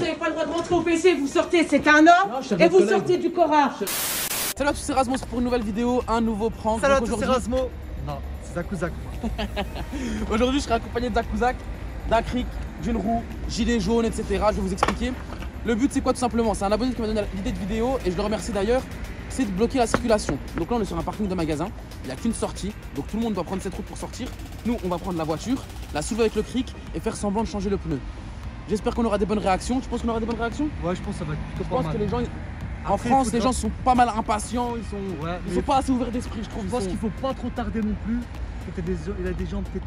vous n'avez pas le droit de rentrer au PC, vous sortez, c'est un ordre, et vous sortez du Cora. Salut à tous, c'est Rasmus pour une nouvelle vidéo, un nouveau prank. Salut à tous, c'est Rasmo. Non, c'est Zakuzak. Aujourd'hui, je serai accompagné de Zakuzak, d'un cric, d'une roue, gilet jaune, etc. Je vais vous expliquer. Le but, c'est quoi tout simplement? C'est un abonné qui m'a donné l'idée de vidéo et je le remercie d'ailleurs. C'est de bloquer la circulation. Donc là, on est sur un parking de magasin. Il n'y a qu'une sortie. Donc tout le monde doit prendre cette route pour sortir. Nous, on va prendre la voiture, la soulever avec le cric et faire semblant de changer le pneu. J'espère qu'on aura des bonnes réactions. Tu penses qu'on aura des bonnes réactions? Ouais, je pense que ça va être plutôt Je pas pense mal. que les gens, en France, les gens sont pas mal impatients. Ils sont pas assez ouverts d'esprit, je trouve. Je pense qu'il faut pas trop tarder non plus. Il y a des gens peut-être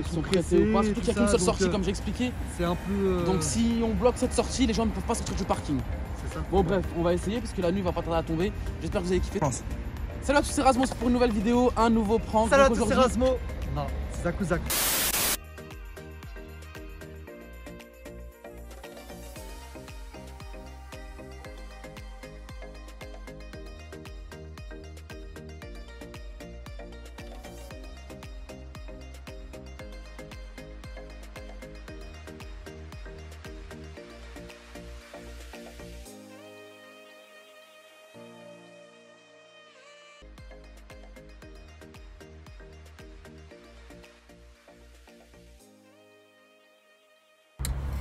qui sont pressés ou pas. Surtout qu'il n'y a qu'une seule sortie, comme j'ai expliqué. C'est un peu. Donc si on bloque cette sortie, les gens ne peuvent pas sortir du parking. C'est ça. Bon bref, on va essayer parce que la nuit va pas tarder à tomber. J'espère que vous avez kiffé. Salut à tous, c'est Rasmus pour une nouvelle vidéo, un nouveau prank. Salut à tous, c'est Rasmo. Non, c'est Zakuzak.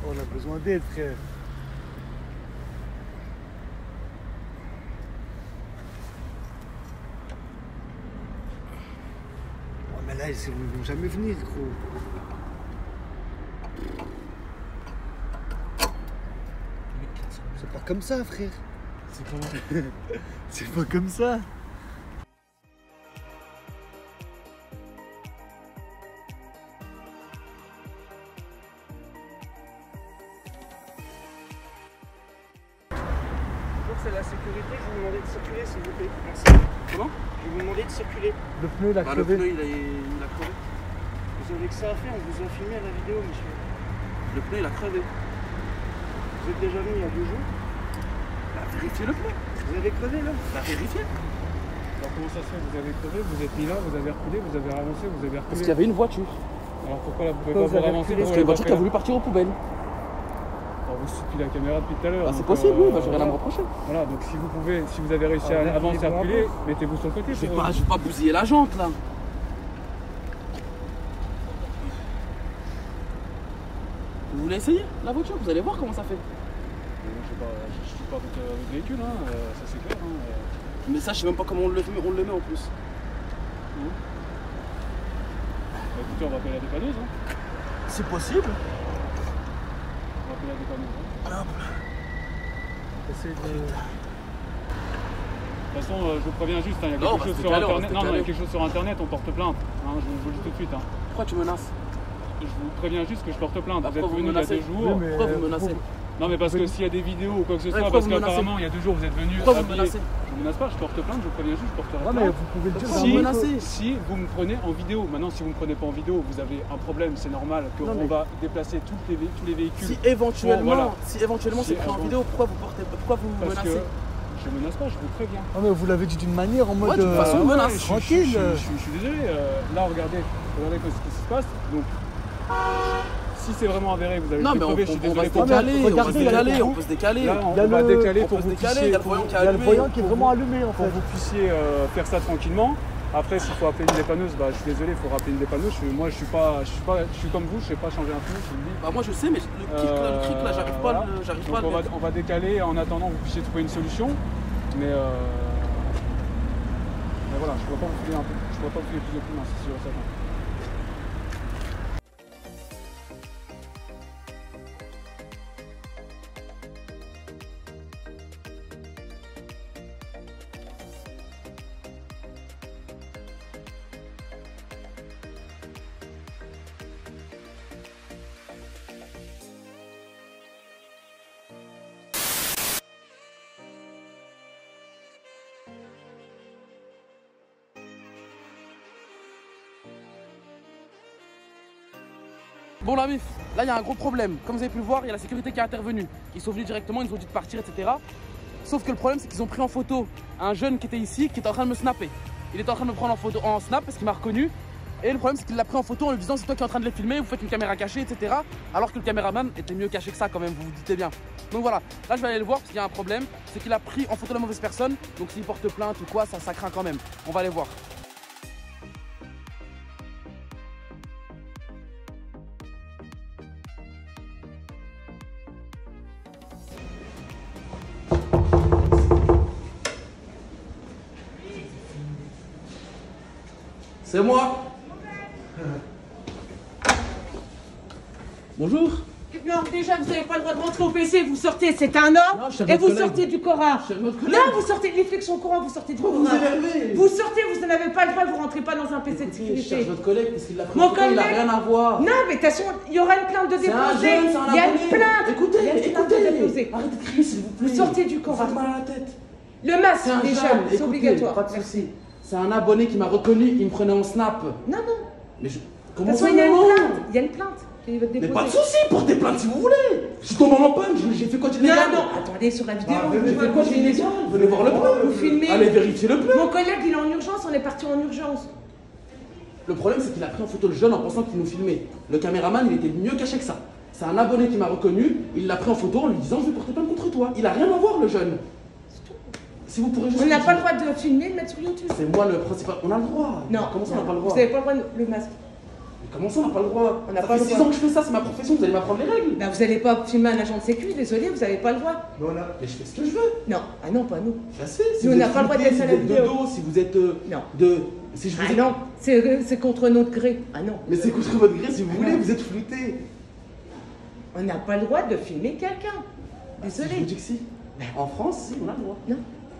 On a besoin d'aide, frère. Oh, mais là, ils vont jamais venir, gros. C'est pas comme ça, frère. C'est comment? C'est pas comme ça. C'est la sécurité, je vous demandais de circuler s'il vous plaît. Merci. Comment? Je vais vous demander de circuler. Le pneu, il a Le crevé. pneu, il a crevé. Vous avez que ça à faire, on vous a filmé à la vidéo, monsieur. Le pneu, il a crevé. Vous êtes déjà venu il y a 2 jours. Bah, vérifiez le pneu. Vous avez crevé là? Bah, vérifiez. Alors comment ça se fait? Vous avez crevé, vous êtes mis là, vous avez reculé, vous avez avancé, vous avez reculé. Parce qu'il y avait une voiture. Alors pourquoi là vous pouvez Pourquoi pas vous avez avancer? reculé? Parce qu'il y a une voiture qui a voulu partir aux poubelles. Vous suivez la caméra depuis tout à l'heure. Bah, c'est donc, possible, oui, bah, j'ai rien à voilà. me reprocher. Voilà, donc si vous avez réussi à avancer, à reculer, mettez-vous sur le côté. Je vais pas bousiller la jante là. Vous voulez essayer la voiture? Vous allez voir comment ça fait. Je suis pas votre véhicule, hein, ça c'est clair. Mais ça, je sais même pas comment on le met en plus. Écoutez, on va appeler la dépanneuse. Hein. C'est possible. On va appeler la dépanneuse. Hein. Essayez de... De toute façon, je vous préviens juste, hein, il y a Non, quelque chose on va se sur décaler, internet. on va se Non, il y a décaler. quelque chose sur internet, on porte plainte. Hein, je vous le dis tout de suite. Hein. Pourquoi tu menaces? Je vous préviens juste que je porte plainte. Bah, Vous êtes pourquoi venu vous il y a 2 menacez? jours. Oui, mais Pourquoi vous menacez? Non mais parce que s'il y a des vidéos ou quoi que ce soit, pourquoi parce vous menacez? qu'apparemment il y a 2 jours vous êtes venu Pourquoi vous habillé. menacez? Je ne menace pas, je porte plainte, je vous préviens juste, je porte Ouais, mais plainte. vous pouvez le dire. Pourquoi dans vous le menacez? micro. Si vous me prenez en vidéo, maintenant si vous me prenez pas en vidéo, vous avez un problème, c'est normal Non, qu'on mais- va déplacer tous les véhicules. Si éventuellement, Bon, c'est pris en vidéo, pourquoi vous Parce que menacez? je menace pas, je vous préviens. Ah, mais vous l'avez dit d'une manière en mode. Ouais, de toute façon, Ouais, menace. tranquille. Je suis désolé, là regardez ce qui se passe. Donc si c'est vraiment avéré, vous avez Non, été mais crevé, je suis on va désolé se pour décaler, on va se regardez, il y a décaler, le on peut se décaler. Là, Il y a on va le- décaler on pour peut que se vous décaler, il y a le puissiez. voyant qui Il y a le allumé. voyant qui est pour vraiment vous- allumé en pour fait. que vous puissiez faire ça tranquillement. Après, s'il faut appeler une dépanneuse, bah, je suis désolé, il faut rappeler une dépanneuse. Moi, je suis comme vous, je sais pas changer un pneu, je vous le dis. Bah moi je sais, mais le cric là, j'arrive pas Voilà. à Donc, le mettre. on va décaler en attendant que vous puissiez trouver une solution. Mais voilà, je ne pourrais pas vous filer plus de coups, c'est sûr et certain. Bon la mif, là il y a un gros problème. Comme vous avez pu le voir, il y a la sécurité qui est intervenue. Ils sont venus directement, ils nous ont dit de partir, etc. Sauf que le problème c'est qu'ils ont pris en photo un jeune qui était ici, qui était en train de me snapper. Il était en train de me prendre en photo en snap parce qu'il m'a reconnu. Et le problème, c'est qu'il l'a pris en photo en lui disant c'est toi qui es en train de les filmer, vous faites une caméra cachée, etc. Alors que le caméraman était mieux caché que ça quand même, vous vous dites bien. Donc voilà, là je vais aller le voir parce qu'il y a un problème, c'est qu'il a pris en photo la mauvaise personne. Donc s'il porte plainte ou quoi, ça craint quand même. On va aller voir. C'est moi. Bonjour. Non, déjà, vous n'avez pas le droit de rentrer au PC, vous sortez, c'est un ordre, et vous sortez du Coran. Non, vous sortez, les flics sont au courant, vous sortez du Coran. Vous énervez. Vous sortez, vous n'en avez pas le droit, vous rentrez pas dans un PC de sécurité. Je cherche votre collègue parce qu'il l'a pris Mon en photo, il n'a collègue. rien à voir. Non, mais de toute façon, il y aura une plainte de C'est un déposer. jeune, c'est un Il y a abonné. une plainte. Écoutez, Il y a une plainte de déposer. Arrêtez de crier s'il vous plaît. Vous sortez du Coran. Vous faites mal à la tête. Le masque, C'est un les jeune, jeunes, c'est écoutez, obligatoire. pas de souci. C'est un abonné qui m'a reconnu, il me prenait en snap. Non, non. Mais je... De Comment toute façon, ça, il y a une non plainte. Il y a une plainte qui va te Mais déposer. pas de souci, portez plainte si vous voulez. Je suis tombé en panne, j'ai fait quoi d'illégal? Non, non, attendez, sur la vidéo, J'ai fait quoi d'illégal? Venez voir le plan. Vous filmez. Allez vérifier le plan. Mon collègue, il est en urgence, on est parti en urgence. Le problème, c'est qu'il a pris en photo le jeune en pensant qu'il nous filmait. Le caméraman, il était mieux caché que ça. C'est un abonné qui m'a reconnu, il l'a pris en photo en lui disant je vais porter plainte contre toi. Il a rien à voir, le jeune. Si vous pourrez juste. On n'a pas le droit de filmer, de mettre sur YouTube. C'est moi le principal. On a le droit. Non. Comment ça, on n'a pas le droit? Vous n'avez pas le droit de le masque. Mais comment ça, on n'a pas le droit? On n'a Ça pas fait le 6 droit. ans que je fais ça, c'est ma profession, vous allez m'apprendre les règles. Bah, vous n'allez pas filmer un agent de sécu, désolé, vous n'avez pas le droit. Voilà. Mais je fais ce que je veux. Non, ah non, pas nous. Je sais. Si Nous, vous on n'a êtes pas le droit de flouté, laisser si la vous êtes de vidéo. dos, si vous êtes Non. de. Si je vous Ah ai- non, c'est contre notre gré. Ah non. Mais c'est contre votre gré si vous voulez, vous êtes flouté. On n'a pas le droit de filmer quelqu'un. Si je vous Désolé. dis que si. En France, si, on a le droit. Non,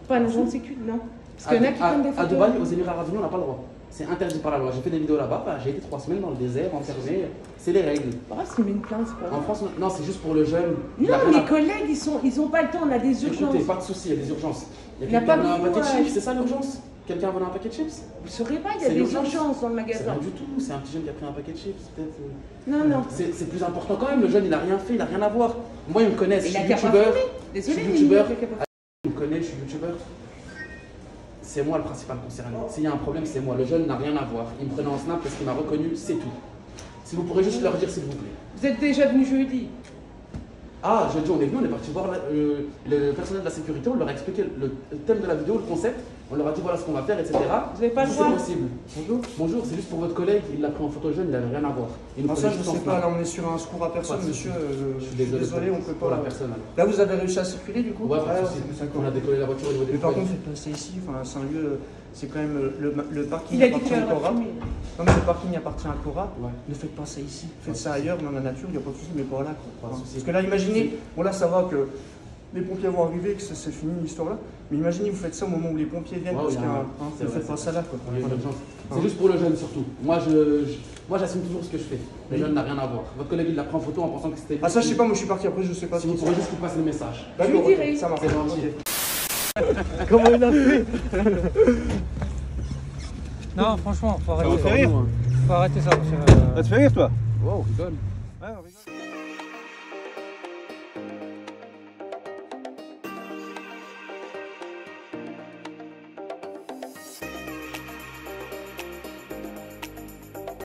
pas un agent de sécu, non. Parce qu'il y en a qui prennent des À photos. Dubaï, aux Émirats Arabes Unis, on n'a pas le droit. C'est interdit par la loi. J'ai fait des vidéos là-bas, bah, j'ai été 3 semaines dans le désert, enfermé. C'est les règles. Ah, c'est une plainte, c'est pas En grave. France, non, c'est juste pour le jeune. Il a Non, rien mes à- collègues, ils ont pas le temps, on a des urgences. Écoutez, pas de soucis, il y a des urgences. Il y Il y a a quelqu'un pas qui a volé un besoin, paquet de ouais. chips, c'est ça l'urgence? Quelqu'un a volé un paquet de chips? Vous saurez pas, il y a C'est des l'urgence. urgences dans le C'est magasin. rien du tout, c'est un petit jeune qui a pris un paquet de chips, peut-être. Non, non. C'est plus important quand même, le jeune il a rien fait, il a rien à voir. Moi, ils me connaissent, je Il a suis qu'à pas youtubeur. filmer. Je Désolé, suis mais youtubeur. il a qu'à pas Ils me connaissent, je suis youtubeur. C'est moi le principal concerné. S'il y a un problème, c'est moi. Le jeune n'a rien à voir. Il me prenait en snap parce qu'il m'a reconnu, c'est tout. Si vous pourrez juste leur dire, s'il vous plaît. Vous êtes déjà venu jeudi. Ah, jeudi, on est venu, on est parti voir le personnel de la sécurité, on leur a expliqué le thème de la vidéo, le concept, on leur a dit voilà ce qu'on va faire, etc. Vous n'avez pas le Si droit. c'est possible. Bonjour. Bonjour, c'est juste pour votre collègue, il l'a pris en photo jeune, il n'avait rien à voir. Il nous Ah, ça, prenait je juste en sais pas, snap. là on est sur un secours à personne, Pas de souci. monsieur. Je suis désolé, on peut pour pas. la personne. alors. Là, vous avez réussi à circuler du coup Ouais, pas de souci. d'accord. On a décollé la voiture au niveau des Mais par poubelles. contre, vous êtes passé ici, enfin, c'est un lieu, c'est quand même le parking Il a dit appartient qu'il à avait Cora. filmé. Non, mais le parking appartient à Cora. Ouais. Ne faites pas ça ici. Pas Faites de ça souci. ailleurs, dans la nature, il n'y a pas de souci, mais pas là. Pas de souci. Parce que là, imaginez, bon là, ça va que les pompiers vont arriver, que c'est fini l'histoire là. Mais imaginez, vous faites ça au moment où les pompiers viennent, Ouais, parce il y qu'il y a a un- un. c'est Ne vrai, faites pas c'est ça là, quoi. Il y a une Voilà. urgence. C'est juste pour le jeune surtout. Moi, j'assume toujours ce que je fais. Le jeune n'a rien à voir. Votre collègue, il l'a pris en photo en pensant que c'était. Ah, ça, je sais pas, moi je suis parti après, je sais pas Si vous pourrez juste qu'il passe le message. Je lui dirai. Ça marche. C'est gentil. Ok. Comment il a fait? Non, franchement, faut Ça vous arrêter fait ça. rire? Faut arrêter ça. Ça te fait rire, toi? Wow, rigole. Ouais, on rigole.